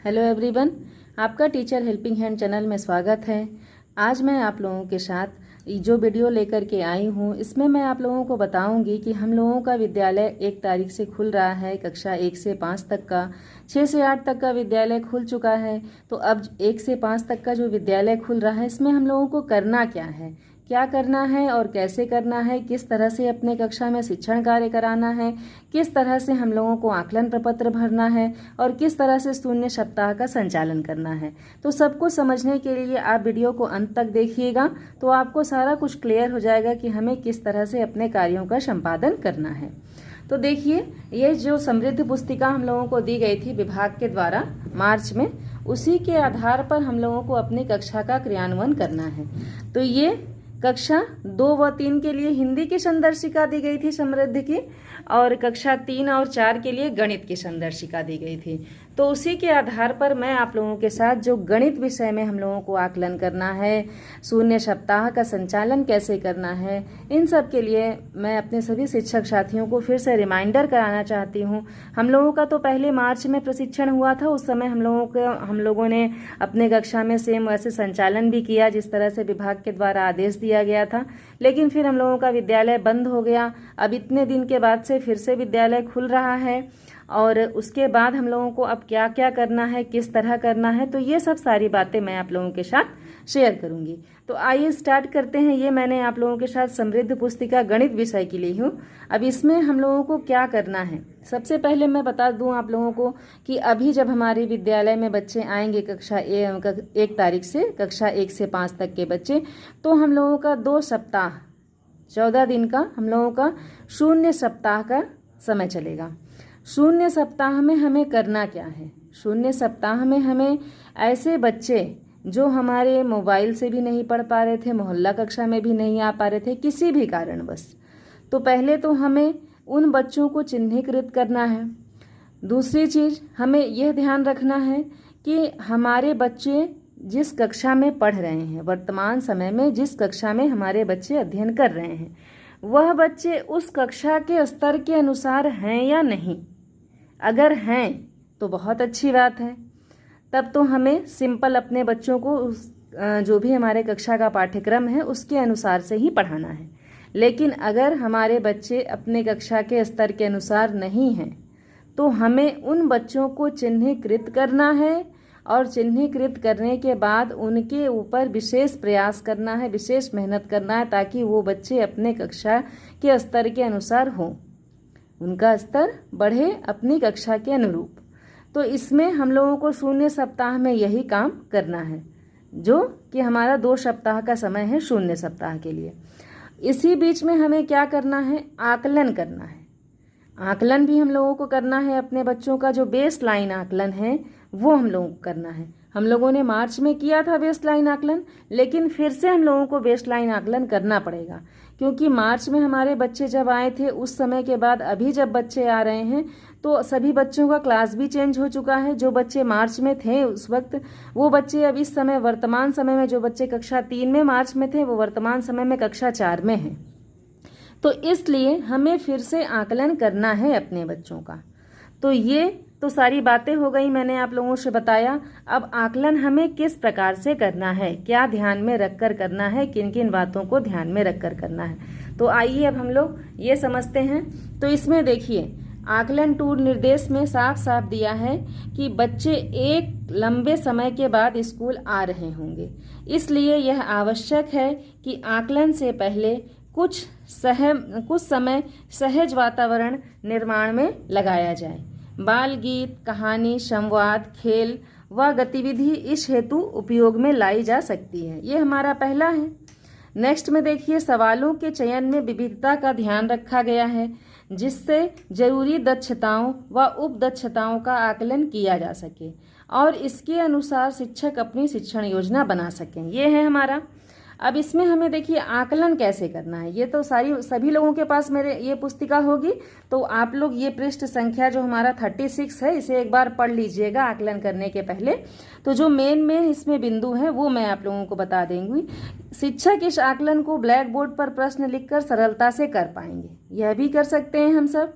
Hello everyone, आपका teacher helping hand channel में स्वागत है। आज मैं आप लोगों के साथ जो वीडियो लेकर के आई हूँ, इसमें मैं आप लोगों को बताऊंगी कि हम लोगों का विद्यालय 1 तारीख से खुल रहा है। कक्षा 1 से 5 तक का, 6 से 8 तक का विद्यालय खुल चुका है। तो अब 1 से 5 तक का जो विद्यालय खुल रहा है, इसमें हम लोगों को करना क्या करना है और कैसे करना है, किस तरह से अपने कक्षा में शिक्षण कार्य कराना है, किस तरह से हम लोगों को आकलन प्रपत्र भरना है और किस तरह से शून्य सप्ताह का संचालन करना है। तो सब कुछ समझने के लिए आप वीडियो को अंत तक देखिएगा, तो आपको सारा कुछ क्लियर हो जाएगा कि हमें किस तरह से अपने कार्यों का संपादन करना है। तो देखिए, ये जो समृद्ध पुस्तिका हम लोगों को दी गई थी विभाग के द्वारा मार्च में, उसी के आधार पर हम लोगों को अपनी कक्षा का क्रियान्वयन करना है। तो ये कक्षा 2 व 3 के लिए हिंदी की संदर्शिका दी गई थी समृद्ध की, और कक्षा 3 और 4 के लिए गणित की संदर्शिका दी गई थी। तो उसी के आधार पर मैं आप लोगों के साथ जो गणित विषय में हम लोगों को आकलन करना है, शून्य सप्ताह का संचालन कैसे करना है, इन सब के लिए मैं अपने सभी शिक्षक साथियों को फिर से रिमाइंडर कराना चाहती हूँ। हम लोगों का तो पहले मार्च में प्रशिक्षण हुआ था, उस समय हम लोगों ने अपने कक्षा में सेम वैसे संचालन भी किया जिस तरह से विभाग के द्वारा आदेश दिया गया था। लेकिन फिर हम लोगों का विद्यालय बंद हो गया। अब इतने दिन के बाद से फिर से विद्यालय खुल रहा है, और उसके बाद हम लोगों को अब क्या क्या करना है, किस तरह करना है, तो ये सब सारी बातें मैं आप लोगों के साथ शेयर करूंगी। तो आइए स्टार्ट करते हैं। ये मैंने आप लोगों के साथ समृद्ध पुस्तिका गणित विषय की ली हूँ। अब इसमें हम लोगों को क्या करना है, सबसे पहले मैं बता दूं आप लोगों को कि अभी जब हमारे विद्यालय में बच्चे आएंगे कक्षा 1 तारीख से, कक्षा 1 से 5 तक के बच्चे, तो हम लोगों का 2 सप्ताह 14 दिन का हम लोगों का शून्य सप्ताह का समय चलेगा। शून्य सप्ताह में हमें करना क्या है? शून्य सप्ताह में हमें ऐसे बच्चे जो हमारे मोबाइल से भी नहीं पढ़ पा रहे थे, मोहल्ला कक्षा में भी नहीं आ पा रहे थे किसी भी कारणवश, तो पहले तो हमें उन बच्चों को चिन्हीकृत करना है। दूसरी चीज़, हमें यह ध्यान रखना है कि हमारे बच्चे जिस कक्षा में पढ़ रहे हैं, वर्तमान समय में जिस कक्षा में हमारे बच्चे अध्ययन कर रहे हैं, वह बच्चे उस कक्षा के स्तर के अनुसार हैं या नहीं। अगर हैं तो बहुत अच्छी बात है, तब तो हमें सिंपल अपने बच्चों को जो भी हमारे कक्षा का पाठ्यक्रम है उसके अनुसार से ही पढ़ाना है। लेकिन अगर हमारे बच्चे अपने कक्षा के स्तर के अनुसार नहीं हैं, तो हमें उन बच्चों को चिन्हीकृत करना है, और चिन्हीकृत करने के बाद उनके ऊपर विशेष प्रयास करना है, विशेष मेहनत करना है, ताकि वो बच्चे अपने कक्षा के स्तर के अनुसार हों, उनका स्तर बढ़े अपनी कक्षा के अनुरूप। तो इसमें हम लोगों को शून्य सप्ताह में यही काम करना है, जो कि हमारा 2 सप्ताह का समय है शून्य सप्ताह के लिए। इसी बीच में हमें क्या करना है? आकलन करना है। आकलन भी हम लोगों को करना है। अपने बच्चों का जो बेस लाइन आकलन है वो हम लोगों को करना है। हम लोगों ने मार्च में किया था बेस लाइन आकलन, लेकिन फिर से हम लोगों को बेस लाइन आकलन करना पड़ेगा, क्योंकि मार्च में हमारे बच्चे जब आए थे उस समय के बाद अभी जब बच्चे आ रहे हैं तो सभी बच्चों का क्लास भी चेंज हो चुका है। जो बच्चे मार्च में थे उस वक्त, वो बच्चे अब इस समय वर्तमान समय में, जो बच्चे कक्षा 3 में मार्च में थे, वो वर्तमान समय में कक्षा 4 में हैं। तो इसलिए हमें फिर से आकलन करना है अपने बच्चों का। तो ये तो सारी बातें हो गई, मैंने आप लोगों से बताया। अब आकलन हमें किस प्रकार से करना है, क्या ध्यान में रखकर करना है, किन किन बातों को ध्यान में रखकर करना है, तो आइए अब हम लोग ये समझते हैं। तो इसमें देखिए, आकलन टूल निर्देश में साफ साफ दिया है कि बच्चे एक लंबे समय के बाद स्कूल आ रहे होंगे, इसलिए यह आवश्यक है कि आकलन से पहले कुछ समय सहज वातावरण निर्माण में लगाया जाए। बाल गीत, कहानी, संवाद, खेल व गतिविधि इस हेतु उपयोग में लाई जा सकती है। ये हमारा पहला है। नेक्स्ट में देखिए, सवालों के चयन में विविधता का ध्यान रखा गया है, जिससे जरूरी दक्षताओं व उप दक्षताओं का आकलन किया जा सके और इसके अनुसार शिक्षक अपनी शिक्षण योजना बना सकें। ये है हमारा। अब इसमें हमें देखिए आकलन कैसे करना है। ये तो सभी लोगों के पास मेरे ये पुस्तिका होगी, तो आप लोग ये पृष्ठ संख्या जो हमारा 36 है, इसे एक बार पढ़ लीजिएगा आकलन करने के पहले। तो जो मेन इसमें बिंदु है वो मैं आप लोगों को बता देंगी। शिक्षक इस आकलन को ब्लैक बोर्ड पर प्रश्न लिखकर सरलता से कर पाएंगे, यह भी कर सकते हैं हम सब।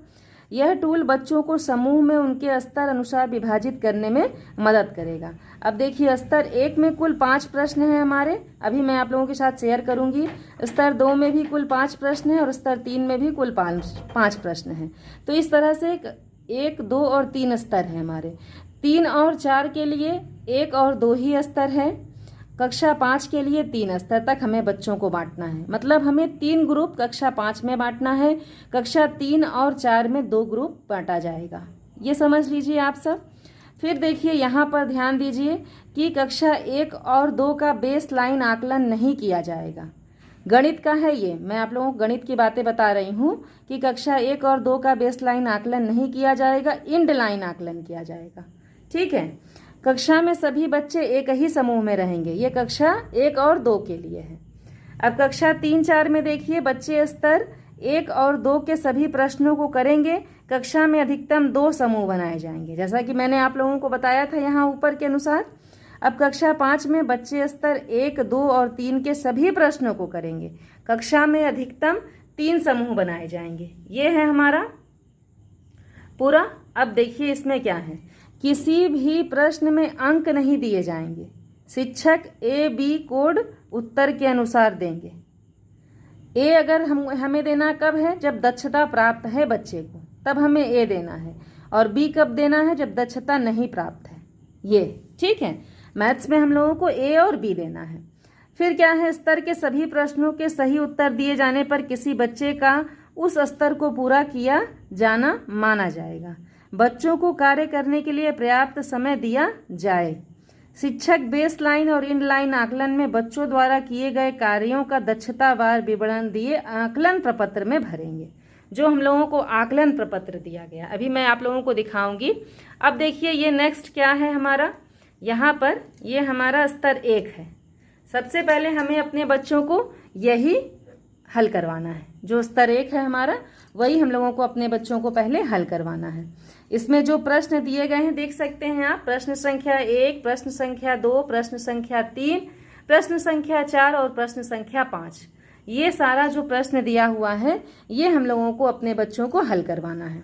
यह टूल बच्चों को समूह में उनके स्तर अनुसार विभाजित करने में मदद करेगा। अब देखिए, स्तर 1 में कुल 5 प्रश्न हैं हमारे, अभी मैं आप लोगों के साथ शेयर करूंगी। स्तर 2 में भी कुल 5 प्रश्न हैं और स्तर 3 में भी कुल 5 प्रश्न हैं। तो इस तरह से 1, 2 और 3 स्तर हैं हमारे। 3 और 4 के लिए 1 और 2 ही स्तर है। कक्षा 5 के लिए 3 स्तर तक हमें बच्चों को बांटना है, मतलब हमें 3 ग्रुप कक्षा 5 में बांटना है। कक्षा 3 और 4 में 2 ग्रुप बांटा जाएगा, ये समझ लीजिए आप सब। फिर देखिए, यहाँ पर ध्यान दीजिए कि कक्षा 1 और 2 का बेस लाइन आकलन नहीं किया जाएगा। गणित का है ये, मैं आप लोगों को गणित की बातें बता रही हूँ कि कक्षा 1 और 2 का बेस लाइन आकलन नहीं किया जाएगा, इंड लाइन आकलन किया जाएगा। ठीक है। कक्षा में सभी बच्चे एक ही समूह में रहेंगे, ये कक्षा 1 और 2 के लिए है। अब कक्षा 3, 4 में देखिए, बच्चे स्तर 1 और 2 के सभी प्रश्नों को करेंगे। कक्षा में अधिकतम 2 समूह बनाए जाएंगे, जैसा कि मैंने आप लोगों को बताया था यहाँ ऊपर के अनुसार। अब कक्षा 5 में बच्चे स्तर 1, 2 और 3 के सभी प्रश्नों को करेंगे। कक्षा में अधिकतम 3 समूह बनाए जाएंगे। ये है हमारा पूरा। अब देखिए इसमें क्या है, किसी भी प्रश्न में अंक नहीं दिए जाएंगे। शिक्षक A-B कोड उत्तर के अनुसार देंगे। A अगर हमें देना कब है, जब दक्षता प्राप्त है बच्चे को, तब हमें A देना है। और B कब देना है, जब दक्षता नहीं प्राप्त है। ये ठीक है। मैथ्स में हम लोगों को A और B देना है। फिर क्या है, स्तर के सभी प्रश्नों के सही उत्तर दिए जाने पर किसी बच्चे का उस स्तर को पूरा किया जाना माना जाएगा। बच्चों को कार्य करने के लिए पर्याप्त समय दिया जाए। शिक्षक बेस लाइन और इंड लाइन आकलन में बच्चों द्वारा किए गए कार्यों का दक्षतावार विवरण दिए आकलन प्रपत्र में भरेंगे। जो हम लोगों को आकलन प्रपत्र दिया गया, अभी मैं आप लोगों को दिखाऊंगी। अब देखिए, ये नेक्स्ट क्या है हमारा, यहाँ पर ये हमारा स्तर 1 है। सबसे पहले हमें अपने बच्चों को यही हल करवाना है। जो स्तर 1 है हमारा, वही हम लोगों को अपने बच्चों को पहले हल करवाना है। इसमें जो प्रश्न दिए गए हैं देख सकते हैं आप, प्रश्न संख्या 1, प्रश्न संख्या 2, प्रश्न संख्या 3, प्रश्न संख्या 4 और प्रश्न संख्या 5। ये सारा जो प्रश्न दिया हुआ है, ये हम लोगों को अपने बच्चों को हल करवाना है।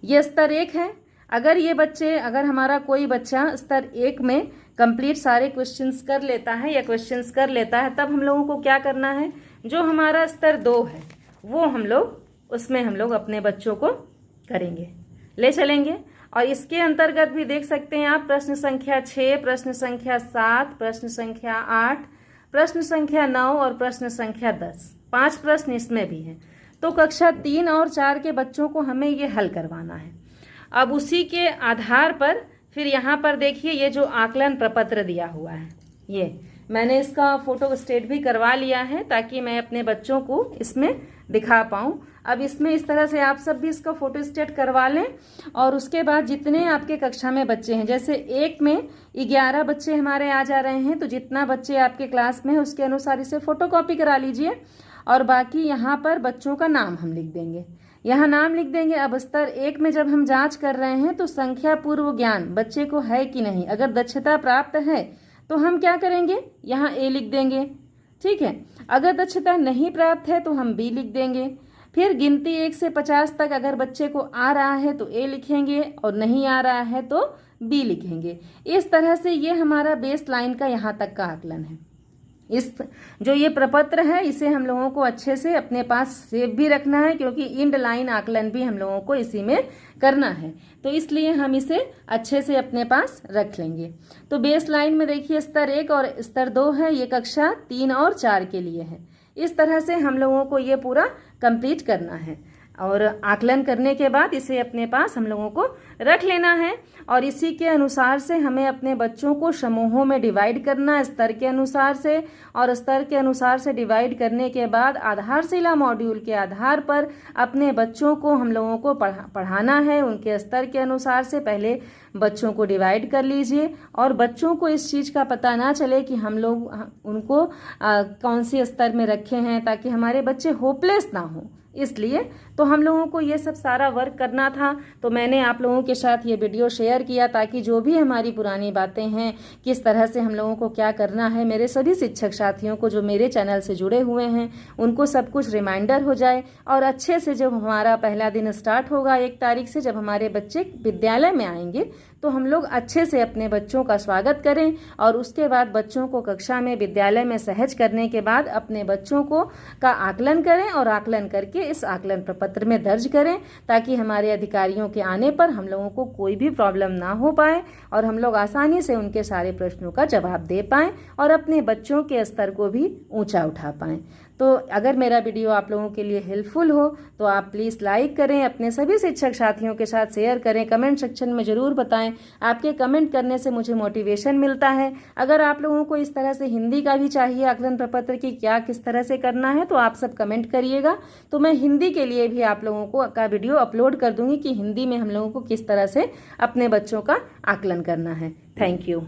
ये स्तर 1 है। अगर हमारा कोई बच्चा स्तर 1 में कंप्लीट सारे क्वेश्चंस कर लेता है या क्वेश्चंस कर लेता है, तब हम लोगों को क्या करना है, जो हमारा स्तर 2 है वो उसमें हम लोग अपने बच्चों को करेंगे, ले चलेंगे। और इसके अंतर्गत भी देख सकते हैं आप, प्रश्न संख्या 6, प्रश्न संख्या 7, प्रश्न संख्या 8, प्रश्न संख्या 9 और प्रश्न संख्या 10, 5 प्रश्न इसमें भी हैं। तो कक्षा 3 और 4 के बच्चों को हमें ये हल करवाना है। अब उसी के आधार पर फिर यहाँ पर देखिए, ये जो आकलन प्रपत्र दिया हुआ है, ये मैंने इसका फोटो स्टेट भी करवा लिया है ताकि मैं अपने बच्चों को इसमें दिखा पाऊँ। अब इसमें इस तरह से आप सब भी इसका फोटो स्टेट करवा लें। और उसके बाद जितने आपके कक्षा में बच्चे हैं, जैसे 1 में 11 बच्चे हमारे आ जा रहे हैं, तो जितना बच्चे आपके क्लास में है उसके अनुसार इसे फोटोकॉपी करा लीजिए। और बाकी यहाँ पर बच्चों का नाम हम लिख देंगे, यहाँ नाम लिख देंगे। अब स्तर 1 में जब हम जांच कर रहे हैं तो संख्या पूर्व ज्ञान बच्चे को है कि नहीं, अगर दक्षता प्राप्त है तो हम क्या करेंगे, यहाँ A लिख देंगे। ठीक है। अगर दक्षता नहीं प्राप्त है तो हम B लिख देंगे। फिर गिनती 1 से 50 तक अगर बच्चे को आ रहा है तो A लिखेंगे और नहीं आ रहा है तो B लिखेंगे। इस तरह से ये हमारा बेस लाइन का यहाँ तक का आकलन है। इस जो ये प्रपत्र है, इसे हम लोगों को अच्छे से अपने पास सेव भी रखना है, क्योंकि इंड लाइन आकलन भी हम लोगों को इसी में करना है, तो इसलिए हम इसे अच्छे से अपने पास रख लेंगे। तो बेस लाइन में देखिए स्तर 1 और स्तर 2 है, ये कक्षा 3 और 4 के लिए है। इस तरह से हम लोगों को ये पूरा कंप्लीट करना है और आकलन करने के बाद इसे अपने पास हम लोगों को रख लेना है। और इसी के अनुसार से हमें अपने बच्चों को समूहों में डिवाइड करना है स्तर के अनुसार से, और स्तर के अनुसार से डिवाइड करने के बाद आधारशिला मॉड्यूल के आधार पर अपने बच्चों को हम लोगों को पढ़ाना है। उनके स्तर के अनुसार से पहले बच्चों को डिवाइड कर लीजिए, और बच्चों को इस चीज़ का पता ना चले कि हम लोग उनको कौन से स्तर में रखे हैं, ताकि हमारे बच्चे होपलेस ना हो। इसलिए तो हम लोगों को ये सब सारा वर्क करना था, तो मैंने आप लोगों के साथ ये वीडियो शेयर किया ताकि जो भी हमारी पुरानी बातें हैं, किस तरह से हम लोगों को क्या करना है, मेरे सभी शिक्षक साथियों को जो मेरे चैनल से जुड़े हुए हैं उनको सब कुछ रिमाइंडर हो जाए। और अच्छे से जब हमारा पहला दिन स्टार्ट होगा 1 तारीख से, जब हमारे बच्चे विद्यालय में आएंगे, तो हम लोग अच्छे से अपने बच्चों का स्वागत करें और उसके बाद बच्चों को कक्षा में विद्यालय में सहज करने के बाद अपने बच्चों को का आकलन करें और आकलन करके इस आकलन प्रपत्र में दर्ज करें, ताकि हमारे अधिकारियों के आने पर हम लोगों को कोई भी प्रॉब्लम ना हो पाए और हम लोग आसानी से उनके सारे प्रश्नों का जवाब दे पाएं और अपने बच्चों के स्तर को भी ऊंचा उठा पाएं। तो अगर मेरा वीडियो आप लोगों के लिए हेल्पफुल हो तो आप प्लीज़ लाइक करें, अपने सभी शिक्षक साथियों के साथ शेयर करें, कमेंट सेक्शन में ज़रूर बताएं। आपके कमेंट करने से मुझे मोटिवेशन मिलता है। अगर आप लोगों को इस तरह से हिंदी का भी चाहिए आकलन प्रपत्र की क्या किस तरह से करना है, तो आप सब कमेंट करिएगा, तो मैं हिंदी के लिए भी आप लोगों को का वीडियो अपलोड कर दूंगी कि हिंदी में हम लोगों को किस तरह से अपने बच्चों का आकलन करना है। Thank you.